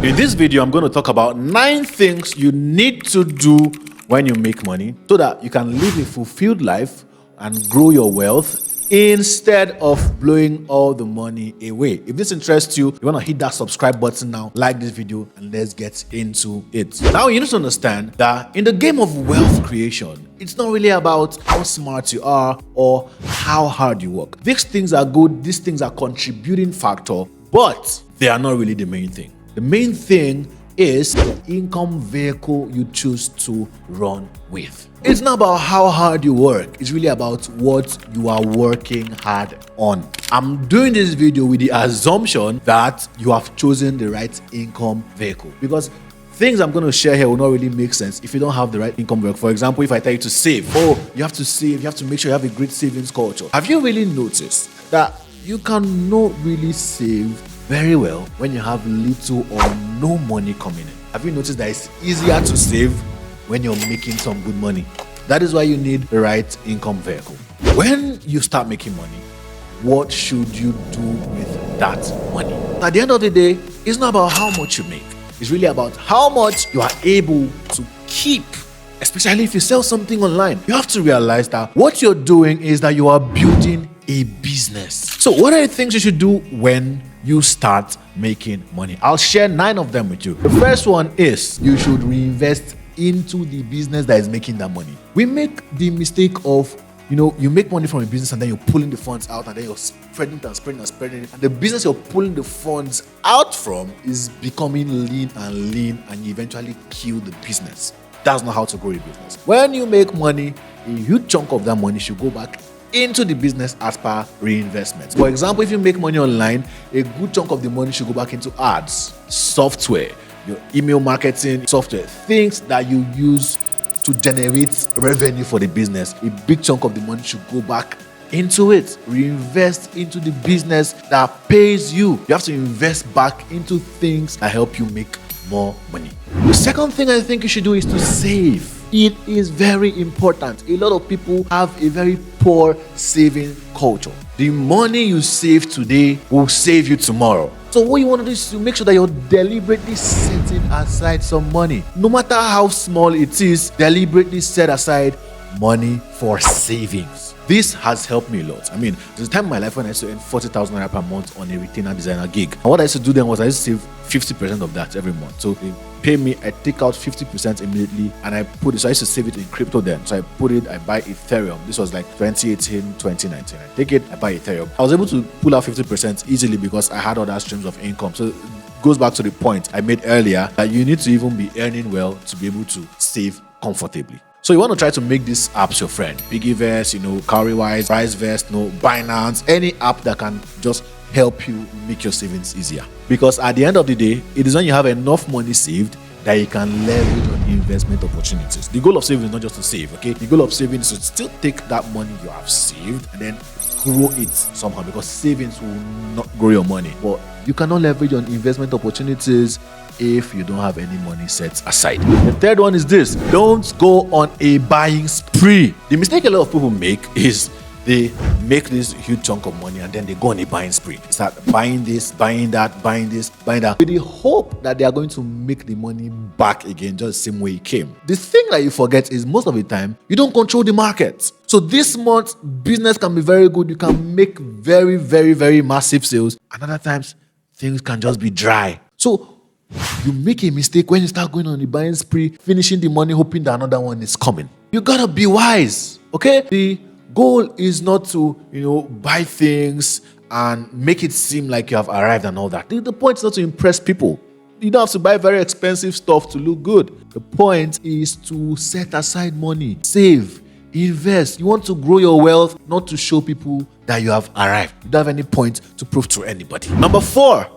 In this video, I'm going to talk about 9 things you need to do when you make money so that you can live a fulfilled life and grow your wealth instead of blowing all the money away. If this interests you, you want to hit that subscribe button now, like this video, and let's get into it. Now, you need to understand that in the game of wealth creation, it's not really about how smart you are or how hard you work. These things are good, these things are contributing factor, but they are not really the main thing. The main thing is the income vehicle you choose to run with. It's not about how hard you work. It's really about what you are working hard on. I'm doing this video with the assumption that you have chosen the right income vehicle, because things I'm going to share here will not really make sense if you don't have the right income vehicle. For example, if I tell you to save, you have to save, you have to make sure you have a great savings culture. Have you really noticed that you cannot really save very well when you have little or no money coming in? Have you noticed that it's easier to save when you're making some good money? That is why you need the right income vehicle. When you start making money, what should you do with that money? At the end of the day, it's not about how much you make. It's really about how much you are able to keep. Especially if you sell something online, you have to realize that what you're doing is that you are building a business. So what are the things you should do when you start making money? I'll share 9 of them with you. The first one is you should reinvest into the business that is making that money. We make the mistake of, you make money from a business and then you're pulling the funds out and then you're spreading it and spreading and spreading it. And the business you're pulling the funds out from is becoming lean and you eventually kill the business. That's not how to grow a business. When you make money, a huge chunk of that money should go back into the business as per reinvestment. For example, if you make money online, a good chunk of the money should go back into ads, software, your email marketing software, things that you use to generate revenue for the business. A big chunk of the money should go back into it. Reinvest into the business that pays you. You have to invest back into things that help you make more money. The second thing I think you should do is to save. It is very important. A lot of people have a very poor saving culture. The money you save today will save you tomorrow. So what you want to do is to make sure that you're deliberately setting aside some money. No matter how small it is, deliberately set aside money for savings. This has helped me a lot. There's a time in my life when I used to earn 40,000 naira per month on a retainer designer gig. And what I used to do then was I used to save 50% of that every month. So they pay me, I take out 50% immediately and I put it. So I used to save it in crypto then. So I put it, I buy Ethereum. This was like 2018, 2019. I take it, I buy Ethereum. I was able to pull out 50% easily because I had other streams of income. So it goes back to the point I made earlier that you need to even be earning well to be able to save comfortably. So you want to try to make these apps your friend. Piggyvest, Cowrywise, Reinvest, Binance, any app that can just help you make your savings easier. Because at the end of the day, it is when you have enough money saved that you can leverage on investment opportunities. The goal of saving is not just to save, okay? The goal of saving is to still take that money you have saved and then grow it somehow, because savings will not grow your money. But you cannot leverage on investment opportunities if you don't have any money set aside. The third one is this: don't go on a buying spree. The mistake a lot of people make is they make this huge chunk of money and then they go on a buying spree. Start buying this, buying that, buying this, buying that, with the hope that they are going to make the money back again just the same way it came. The thing that you forget is most of the time, you don't control the market. So this month, business can be very good. You can make very, very, very massive sales. And other times, things can just be dry. So you make a mistake when you start going on the buying spree, finishing the money, hoping that another one is coming. You gotta be wise, okay? The goal is not to, buy things and make it seem like you have arrived and all that. The point is not to impress people. You don't have to buy very expensive stuff to look good. The point is to set aside money, save, invest. You want to grow your wealth, not to show people that you have arrived. You don't have any point to prove to anybody. Number 4,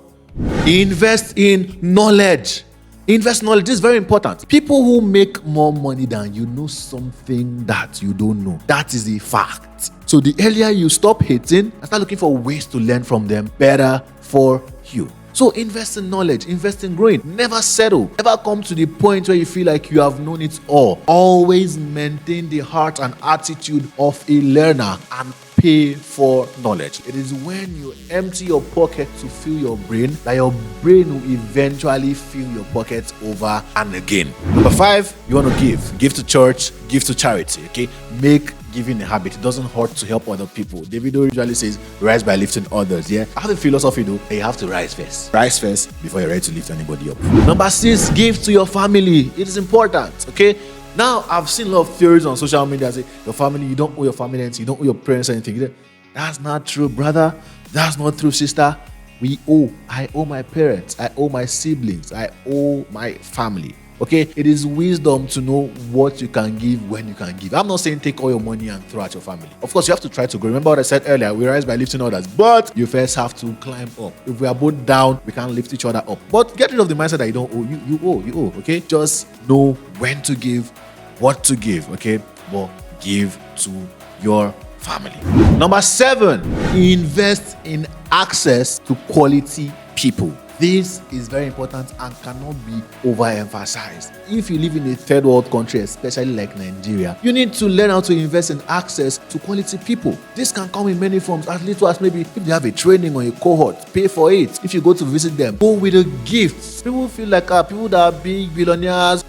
invest in knowledge. Invest knowledge. This is very important. People who make more money than you know something that you don't know. That is a fact. So the earlier you stop hating and start looking for ways to learn from them, better for you. So invest in knowledge, invest in growing. Never settle. Never come to the point where you feel like you have known it all. Always maintain the heart and attitude of a learner and pay for knowledge. It is when you empty your pocket to fill your brain that your brain will eventually fill your pockets over and again. Number 5, you want to give. Give to church, give to charity. Okay, make giving a habit. It doesn't hurt to help other people. David usually says, rise by lifting others. Yeah, I have a philosophy though, that you have to rise first. Rise first before you're ready to lift anybody up. Number 6, give to your family. It is important. Okay. Now, I've seen a lot of theories on social media say your family, you don't owe your family anything, you don't owe your parents anything. That's not true, brother. That's not true, sister. We owe. I owe my parents. I owe my siblings. I owe my family. Okay, it is wisdom to know what you can give when you can give. I'm not saying take all your money and throw at your family. Of course, you have to try to grow. Remember what I said earlier, we rise by lifting others, but you first have to climb up. If we are both down, we can't lift each other up. But get rid of the mindset that you don't owe. You owe, okay? Just know when to give, what to give, okay? But give to your family. Number 7, invest in access to quality people. This is very important and cannot be overemphasized. If you live in a third world country, especially like Nigeria, you need to learn how to invest in access to quality people. This can come in many forms, as little as maybe if they have a training or a cohort, pay for it. If you go to visit them, go with a gift. People feel like people that are big billionaires,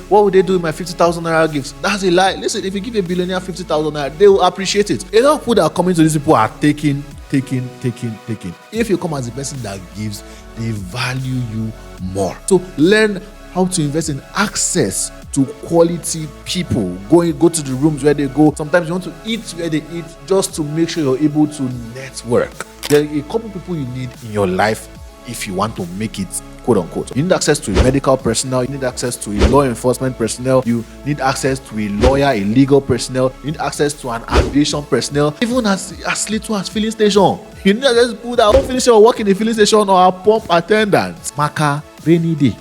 what would they do with my 50,000 naira gifts? That's a lie. Listen, if you give a billionaire 50,000 naira, they will appreciate it. A lot of people that are coming to these people are taking. If you come as a person that gives, they value you more. So learn how to invest in access to quality people. Go to the rooms where they go. Sometimes you want to eat where they eat just to make sure you're able to network. There are a couple people you need in your life if you want to make it, quote unquote. You need access to a medical personnel, you need access to a law enforcement personnel, you need access to a lawyer, a legal personnel, you need access to an aviation personnel, even as little as filling station. You need access to people that won't finish or work in a filling station or a pump attendant. Maka, rainy day.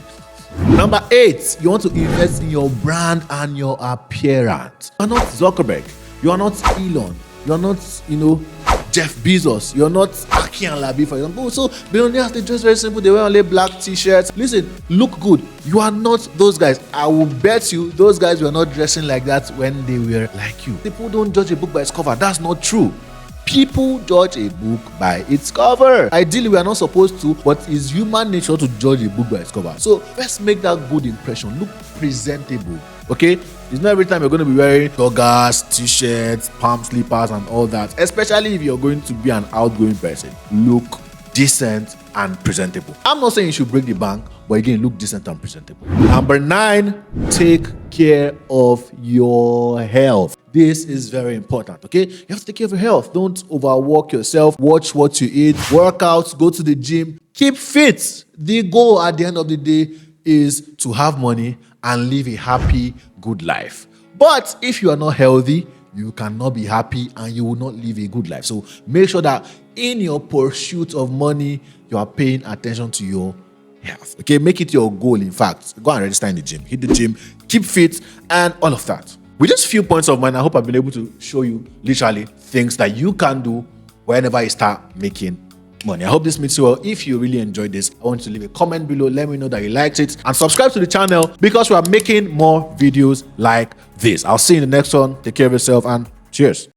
Number 8, you want to invest in your brand and your appearance. You are not Zuckerberg, you are not Elon, you are not, Jeff Bezos, you're not Aki and Labi, for example. So billionaires, they dress very simple. They wear only black t-shirts. Listen, look good. You are not those guys. I will bet you those guys were not dressing like that when they were like you. People don't judge a book by its cover. That's not true. People judge a book by its cover. Ideally, we are not supposed to, but it's human nature to judge a book by its cover. So let's make that good impression. Look presentable, okay? It's not every time you're going to be wearing joggers, t-shirts, palm slippers, and all that. Especially if you're going to be an outgoing person. Look decent and presentable. I'm not saying you should break the bank, but again, look decent and presentable. Number 9, take care of your health. This is very important, okay? You have to take care of your health. Don't overwork yourself. Watch what you eat. Work out. Go to the gym. Keep fit. The goal at the end of the day is to have money and live a happy, good life. But if you are not healthy, you cannot be happy and you will not live a good life. So make sure that in your pursuit of money, you are paying attention to your health. Okay, make it your goal. In fact, go and register in the gym. Hit the gym, keep fit, and all of that. With just few points of mine, I hope I've been able to show you literally things that you can do whenever you start making money. I hope this meets you well. If you really enjoyed this, I want you to leave a comment below. Let me know that you liked it and subscribe to the channel because we are making more videos like this. I'll see you in the next one. Take care of yourself and cheers.